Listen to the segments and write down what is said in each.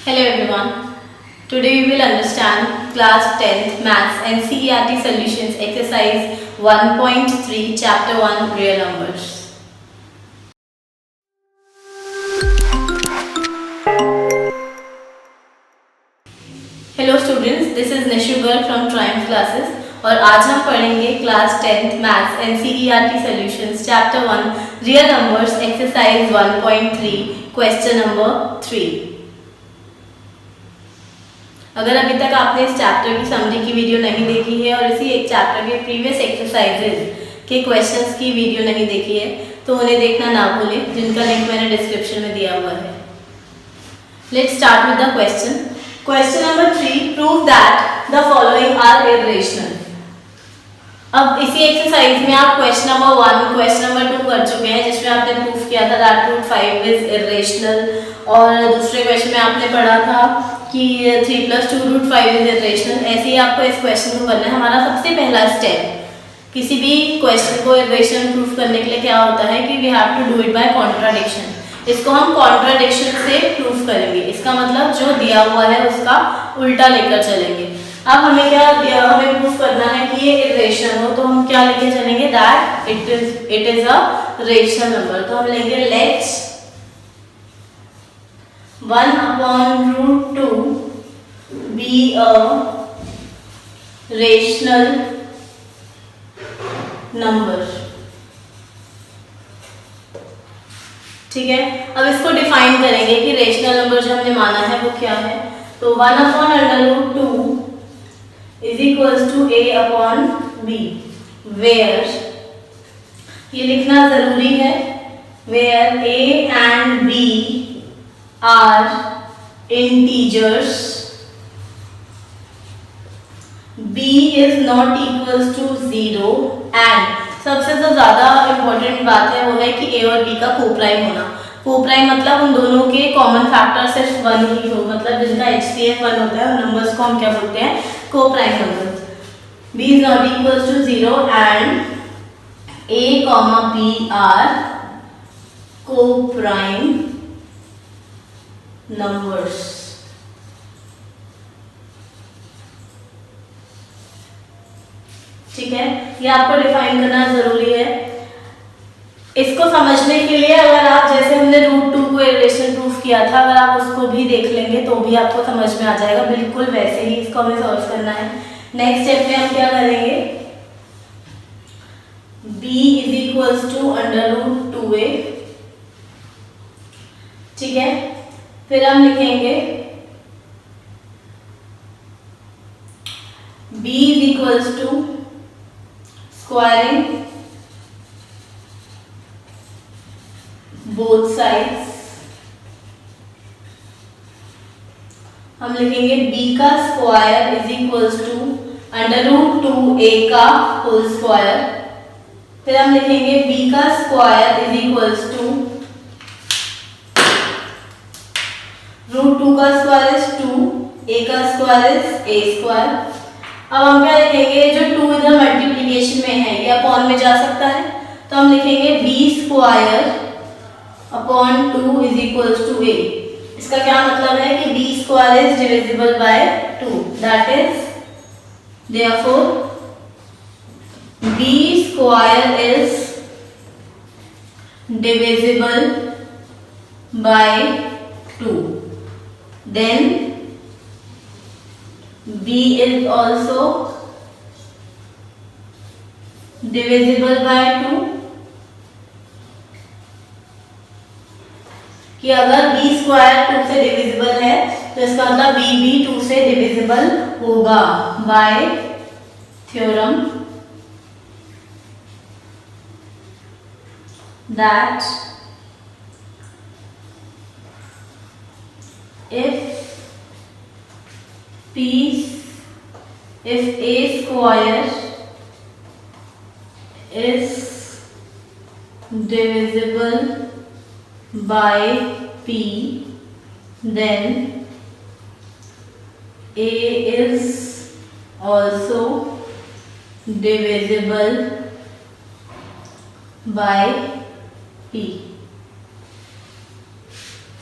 Hello everyone. Today we will understand class 10th Maths and CERT Solutions exercise 1.3 chapter 1 real numbers. Hello students, this is Nishu Girl from Triumph Classes और आज हम पढ़ेंगे class 10th Maths and CERT Solutions chapter 1 real numbers exercise 1.3 question number 3. अगर अभी तक आपने इस chapter की समरी की वीडियो नहीं देखी है और इसी एक चैप्टर के प्रीवियस एक्सरसाइजेज के क्वेश्चंस की वीडियो नहीं देखी है तो उन्हें देखना ना भूलें, जिनका लिंक मैंने डिस्क्रिप्शन में दिया हुआ है. Let's start with the question. Question number 3, prove that the following are irrational. अब इसी एक्सरसाइज में आप क्वेश्चन नंबर 1, क्वेश्चन नंबर 2 कर चुके हैं, जिसमें आपने प्रूफ किया था दैट रूट 5 इज इर्रेशनल, और दूसरे क्वेश्चन में आपने पढ़ा था कि 3 + 2 रूट 5 इज इर्रेशनल. ऐसे ही आपको इस क्वेश्चन को करना है. हमारा सबसे पहला स्टेप किसी भी क्वेश्चन को इर्रेशनल प्रूफ करने के लिए क्या होता है कि we have to do it by contradiction. इसको हम कॉन्ट्राडिक्शन से प्रूफ करेंगे. इसका मतलब जो दिया हुआ है उसका उल्टा लेकर चलेंगे. अब हमें क्या दिया, हमें प्रूफ करना है कि ये इर्रेशनल हो, तो हम क्या लेके चलेंगे that it is a rational number. तो हम लेंगे let's 1/√2 be a rational number. ठीक है, अब इसको डिफाइन करेंगे कि रेशनल नंबर जो हमने माना है वो क्या है. तो 1/√2 is equals to a/b, where ये लिखना जरूरी है, where a and b are integers, b is not equals to 0 and सबसे जो ज़्यादा इम्पोर्टेंट बात है वो है कि a और b का कोप्राइम होना. कोप्राइम मतलब उन दोनों के कॉमन फैक्टर सिर्फ 1 ही हो, मतलब जिनका HCF 1 होता है उन नंबर्स को हम क्या बोलते हैं, coprime numbers. b is not equals to 0 and a, b are coprime numbers. ठीक है, ये आपको डिफाइन करना जरूरी है. इसको समझने के लिए अगर आप जैसे हमने √2 को इर्रेशनल प्रूफ किया था, अगर आप उसको भी देख लेंगे तो भी आपको समझ में आ जाएगा. बिल्कुल वैसे ही इसको हमें सॉल्व करना है. नेक्स्ट स्टेप में हम क्या करेंगे, b is equals to √2a. ठीक है, फिर हम लिखेंगे b is equals to squaring both sides. हम लिखेंगे b का square is equals to √2a का होल स्क्वायर. फिर हम लिखेंगे b का स्क्वायर इज इक्वल्स टू √2 का स्क्वायर इज 2, a का स्क्वायर इज a स्क्वायर. अब हम क्या लिखेंगे, जो 2 इधर मल्टीप्लिकेशन में है ये अपॉन में जा सकता है, तो हम लिखेंगे b square upon 2 is equals to a. इसका क्या मतलब है कि b square is divisible by 2, that is therefore b square is divisible by 2. Then b is also divisible by 2. कि अगर b स्क्वायर 2 से डिविजिबल है तो इसका मतलब b भी 2 से डिविजिबल होगा bye theorem that if a square is divisible by p, then a is also divisible by p.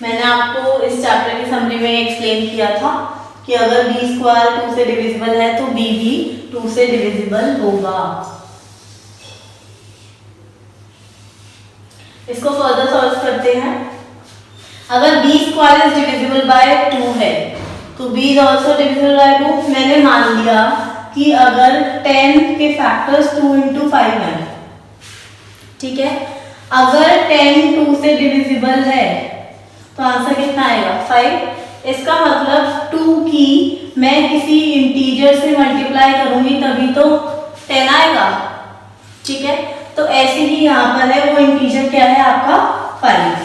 मैंने आपको इस चैप्टर की समरी में एक्सप्लेन किया था कि अगर b स्क्वायर 2 से डिविजिबल है तो b भी 2 से डिविजिबल होगा। इसको फर्दर सॉल्व करते हैं। अगर b square is divisible by 2 है तो b is also divisible by 2। मैंने मान लिया कि अगर 10 के फैक्टर्स 2 into 5 है, ठीक है, अगर 10 2 से डिविजिबल है तो आंसर कितना आएगा 5। इसका मतलब 2 की मैं किसी इंटीजर से मल्टीप्लाई करूंगी तभी तो 10 आएगा, ठीक है। तो ऐसे ही यहाँ पर है, वो इंटीजर क्या है आपका 5।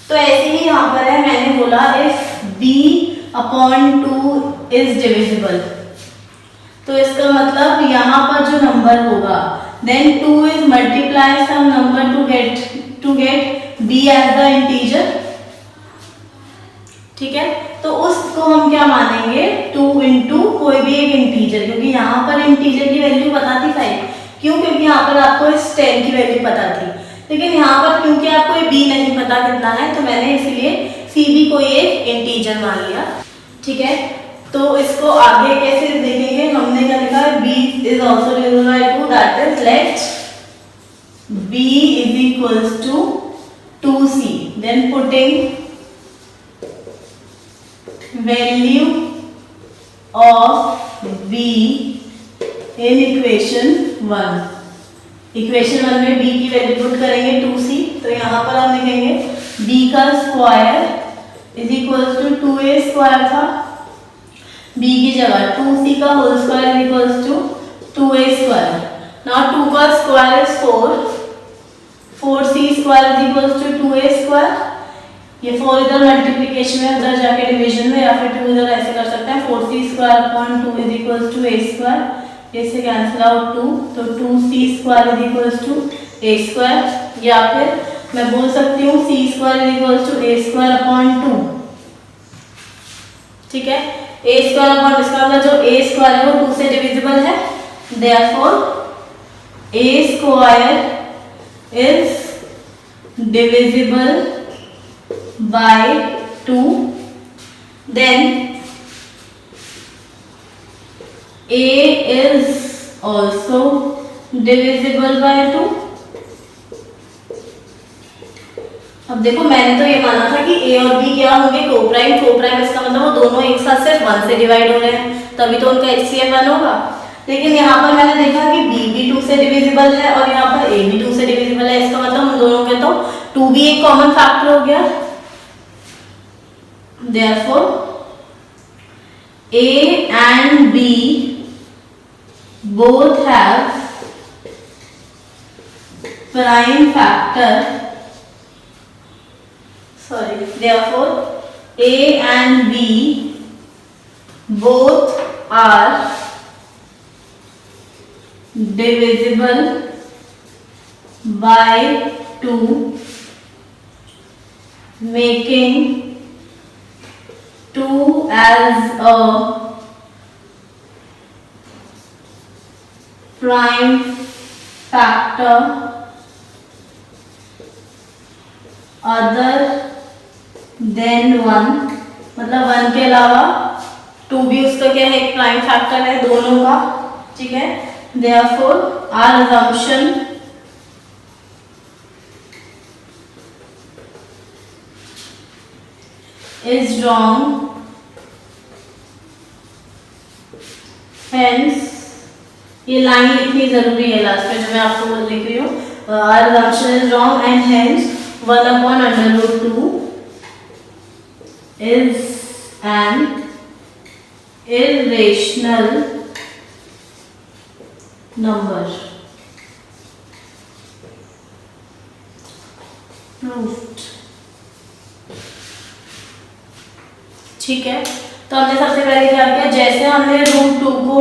तो ऐसे ही यहाँ पर है, मैंने बोला इफ b/2 इज डिविजिबल, तो इसका मतलब यहाँ पर जो नंबर होगा then 2 is multiply some number to get b as the integer, ठीक है। तो उसको हम क्या मानेंगे 2 into कोई भी एक इंटीजर, क्योंकि यहाँ पर इंटीजर की वैल्यू पता थी 5, क्यों, क्योंकि यहाँ पर आपको इस 10 की वैल्यू पता थी, लेकिन यहाँ पर क्योंकि आपको b नहीं पता कितना है तो मैंने इसलिए c भी कोई एक इंटीजर मान लिया, ठीक है। तो इसको आगे कैसे देखेंगे, हमने क्या लिखा है b is also divisible by 2, that is let b is equals to 2c, then putting value of b in equation 1। Equation 1 में b की वैल्यू पुट करेंगे 2c, तो यहाँ पर हम लिखेंगे b का square is equals to 2a square था, b की जगह 2c का whole square is equals to 2a square. Now 2 का square is 4, 4c square is equals to 2a square. ये 4 इधर मल्टीप्लिकेशन में, उधर जाके डिवीजन में, या फिर 2 इधर ऐसे कर सकते हैं 4c square upon 2 is equals to a square. इससे कैंसिल आउट 2, तो 2c square is equals to a square, या फिर मैं बोल सकती हूँ c square is equals to a square upon 2, ठीक है। a स्क्वायर अपॉन, इसका मतलब जो a स्क्वायर है वो 2 से डिविजिबल है, therefore a square is divisible by 2, then a is also divisible by 2। अब देखो मैंने तो ये माना था कि a और b क्या होंगे कोप्राइम, कोप्राइम इसका मतलब वो दोनों एक साथ सिर्फ 1 से डिवाइड हो रहे हैं तभी तो उनका HCF 1 होगा। लेकिन यहाँ पर मैंने देखा कि b भी 2 से डिविजिबल है और यहाँ पर a भी 2 से डिविजिबल है, इसका मतलब हम दोनों के तो 2 भी एक कॉमन फैक्टर हो गया। Therefore, A and B both have prime factor. Therefore, A and B both are divisible by 2, making 2 as a prime factor other than 1, मतलब 1 के अलावा 2 भी उसका क्या है, एक प्राइम फैक्टर है दोनों का, ठीक है। Therefore, our assumption is wrong, hence ये लाइन लिखनी जरूरी है लास्ट में जो मैं आपको लिख रही हूँ, our assumption is wrong and hence 1/√2 is an irrational number. Proved. ठीक है, तो हमने सबसे पहले क्या किया, जैसे हमने √2 को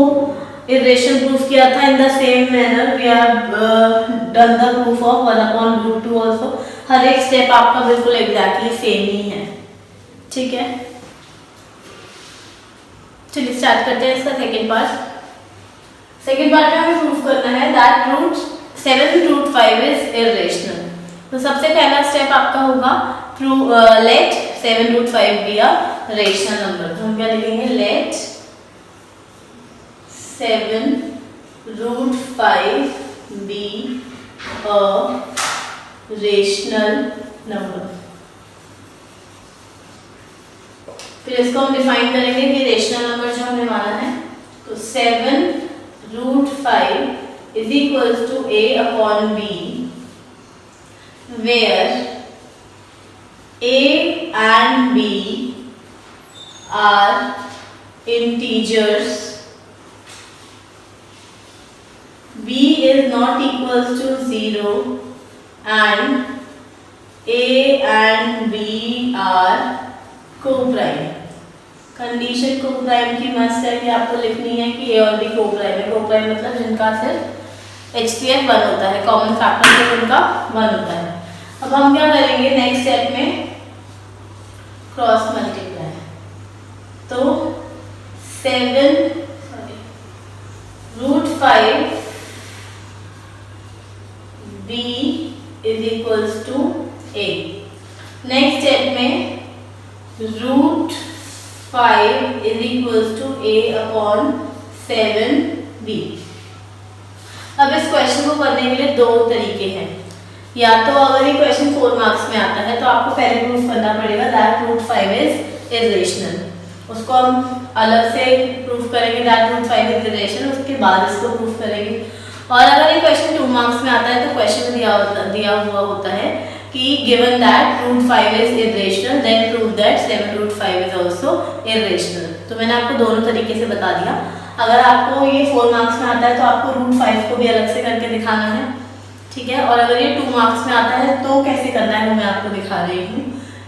इरेशनल प्रूफ किया था, in the same manner we have done the proof of 1/√2 also. हर एक स्टेप आपका बिल्कुल एग्जैक्टली सेम ही है, ठीक है। चलिए स्टार्ट करते हैं इसका सेकंड पार्ट। सेकंड पार्ट में हमें प्रूफ करना है दैट √7 √5 इज इरेशनल। तो सबसे पहला स्टेप आपका होगा let 7√5 be a rational number. तो हम क्या लिखेंगे, let 7√5 be a rational number. फिर इसको हम डिफाइन करेंगे कि रेशनल नंबर जो हमें माना है, तो 7√5 is equals to a upon b, where a and b are integers, b is not equals to 0 and a and b are co-prime. Condition co-prime की मस्ट है कि आपको लिखनी है कि ए और बी को-प्राइम है। को-प्राइम मतलब जिनका सिर्फ HCF 1 होता है, कॉमन फैक्टर सिर्फ उनका 1 होता है। अब हम क्या करेंगे नेक्स्ट स्टेप में, क्रॉस मल्टीप्लाई। तो 7√5 b is equals to a। Next step में √5 is equals to a upon 7b। अब इस क्वेश्चन को करने के लिए दो तरीके हैं। या तो अगर ये क्वेश्चन 4 मार्क्स में आता है तो आपको पहले प्रूफ करना पड़ेगा दैट √5 इज इरेशनल, उसको हम अलग से प्रूफ करेंगे दैट √5 इज इरेशनल, उसके बाद इसको प्रूफ करेंगे। और अगर ये क्वेश्चन 2 मार्क्स में आता है तो क्वेश्चन दिया हुआ होता है कि given that √5 is irrational then prove that 7√5 is also irrational। तो मैंने आपको दोनों तरीके से बता दिया। अगर आपको ये 4 मार्क्स में आता है तो आपको √5 को भी अलग से करके दिखाना है, ठीक है। और अगर ये 2 मार्क्स में आता है तो कैसे करना है वो मैं आपको दिखा रही हूँ।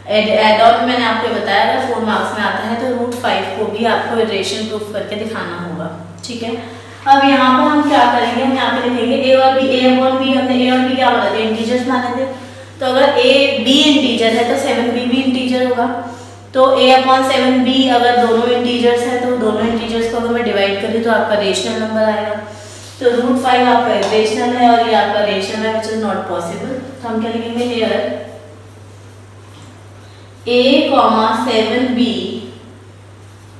एड ऑन मैंने आपको बताया, अगर 4 मार्क्स में आता है तो √5 को भी आपको इरेशनल प्रूफ करके दिखाना होगा, ठीक है। अब यहाँ पर हम क्या करेंगे, हम यहाँ पे लिखेंगे a और b, a अपॉन b। हमने a और b क्या माना थे, इंटीजर्स माने थे। तो अगर a b इंटीजर है तो 7b भी इंटीजर होगा। तो a अपॉन 7b अगर दोनों इंटीजर्स हैं तो दोनों इंटीजर्स को अगर मैं डिवाइड करूँ तो आपका रेशनल नंबर आएगा। तो √5 आपका रेशनल है और ये आपका रेशनल है, विच इज नॉट पॉसिबल। तो हम क्या लिखेंगे, here a, 7b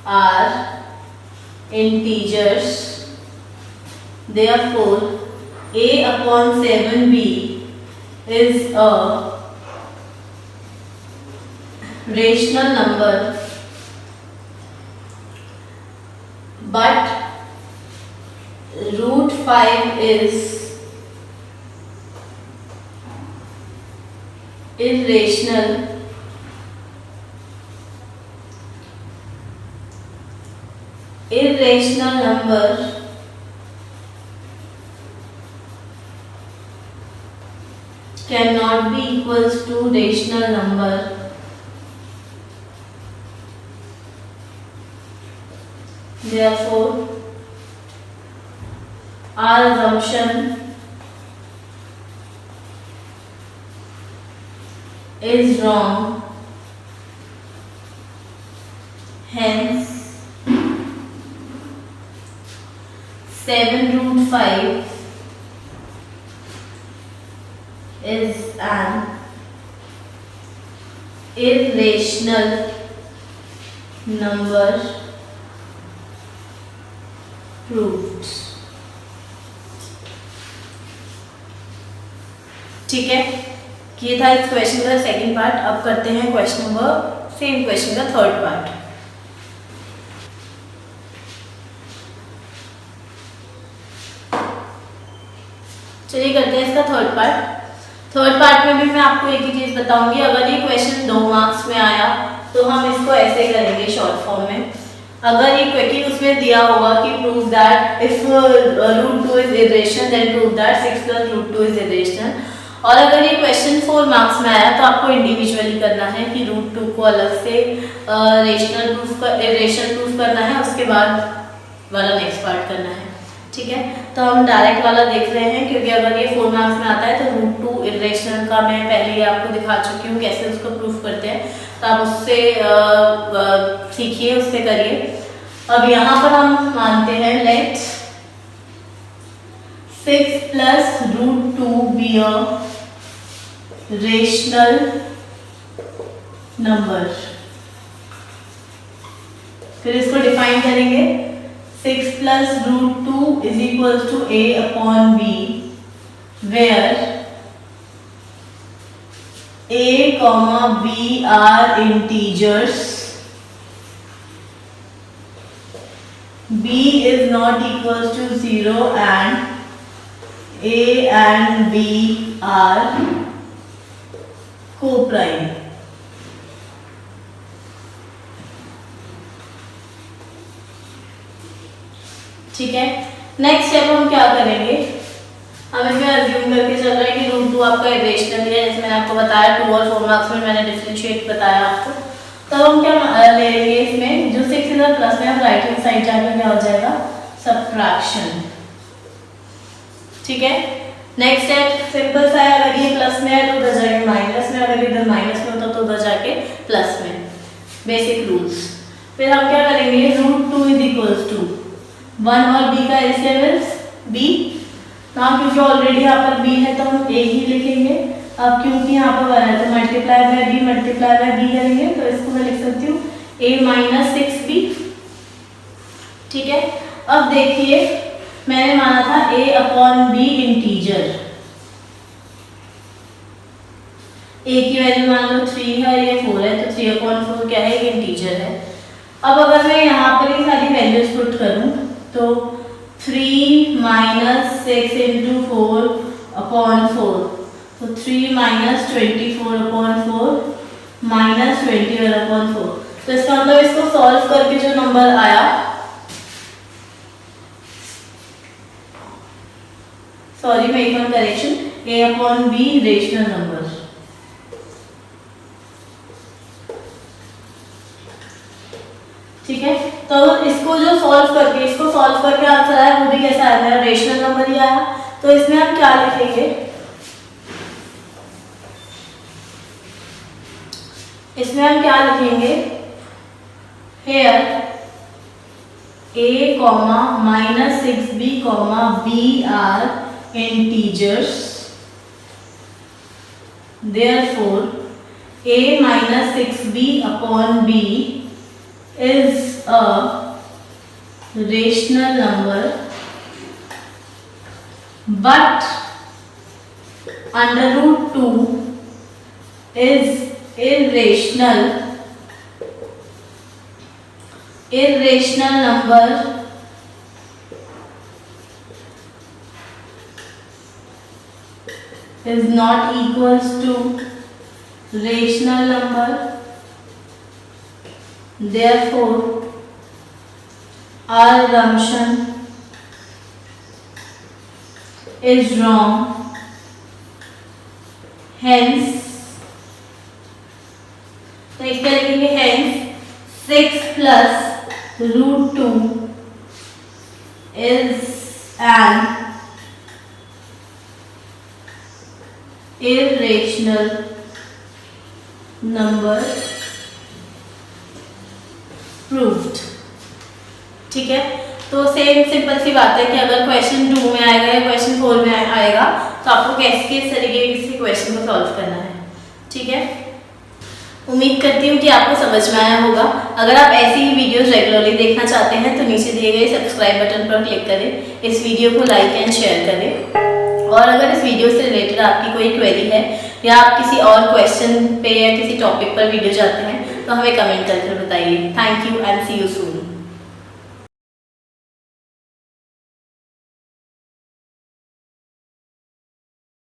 are integers, therefore a upon 7b is a rational number, but √5 is irrational number cannot be equals to rational number, therefore our assumption is wrong, hence 7√5 is an irrational number proved। ठीक है, ये था इस question का second part. अब करते हैं same question का थर्ड पार्ट। चलिए करते हैं इसका थर्ड पार्ट। थर्ड पार्ट में भी मैं आपको एक ही चीज बताऊंगी। अगर ये क्वेश्चन 2 मार्क्स में आया तो हम इसको ऐसे करेंगे शॉर्ट फॉर्म में। अगर ये क्वेश्चन उसमें दिया होगा कि prove that if √2 is irrational then prove that 6 + √2 is irrational. और अगर ये क्वेश्चन 4 मार्क्स में आया तो आपको इंडिविजुअली करना है कि √2 को अलग से इरेशनल प्रूफ करना है, उसके बाद वाला नेक्स्ट पार्ट करना है, ठीक है। तो हम डायरेक्ट वाला देख रहे हैं क्योंकि अगर ये 4 मार्क्स में आता है तो √2 इरेशनल का मैं पहले ही आपको दिखा चुकी हूँ कैसे उसको प्रूफ करते हैं, तो आप उससे सीखिए, उससे करिए। अब यहाँ पर हम मानते हैं let 6 + √2 be a rational number. फिर इसको डिफाइन करेंगे 6 + √2 = a/b, where a, b are integers, b is not equals to 0 and a and b are co-prime। ठीक है, नेक्स्ट स्टेप हम क्या करेंगे, हम इसमें अज्यूम करके चल रहे हैं कि √2 आपका इरेशनल है, जैसे मैंने आपको बताया 2 और 4 मार्क्स में मैंने डिफरेंशिएट बताया आपको। तब हम क्या ले लेंगे, इसमें जो 6 इधर प्लस में, अब राइट हैंड साइड जाकर क्या हो जाएगा, सब्ट्रैक्शन। ठीक है, नेक्स्ट स्टेप सिंपल सा है, अगर ये प्लस में है तो उधर जाके माइनस में, अगर इधर माइनस में होता तो उधर जाके प्लस में, बेसिक रूल्स। फिर हम क्या करेंगे, √2 = 1 और b का एलसीएम इज b। नाउ क्योंकि ऑलरेडी यहाँ पर b है तो हम a ही लिखेंगे। अब क्योंकि यहाँ पर 1 है तो मल्टीप्लाई बाय b करेंगे, तो इसको मैं लिख सकती हूँ a - 6b। ठीक है, अब देखिए मैंने माना था a/b इंटीजर, a की वैल्यू मान लो 3 है, ये 4 है, तो 3/4 क्या है, ये इंटीजर है। अब अगर मैं यहाँ पर ये सारी वैल्यूज पुट करूँ तो 3 - 6 × 4/4, तो 3 - 24/4 - 21/4। तो इसका मतलब इसको सॉल्व करके जो नंबर आया, सॉरी मैं एक बार करेक्शन, a/b रेशनल नंबर। ठीक है, तो इसको सॉल्व करके आंसर आया, वो भी कैसा आया, रेशनल नंबर ही आया। तो इसमें हम क्या लिखेंगे, here a, -6b, b are integers, therefore a - 6b/b is a rational number, but √2 is irrational number is not equals to rational number, therefore our assumption is wrong, hence तो इसका लिखेंगे hence 6 + √2 is an irrational number, proved। ठीक है, तो same simple सी बात है कि अगर क्वेश्चन 2 में आएगा या क्वेश्चन 4 में आएगा तो आपको कैसे किस तरीके से क्वेश्चन को सॉल्व करना है। ठीक है, उम्मीद करती हूँ कि आपको समझ में आया होगा। अगर आप ऐसी ही वीडियोस रेगुलरली देखना चाहते हैं तो नीचे दिए गए सब्सक्राइब बटन पर क्लिक करें, इस वीडियो को लाइक एंड शेयर करें, और अगर इस वीडियो से रिलेटेड आपकी कोई क्वेरी है या आप किसी और क्वेश्चन पे या किसी टॉपिक पर वीडियो चाहते हैं तो हमें कमेंट करके बताइए। Thank you and see you soon.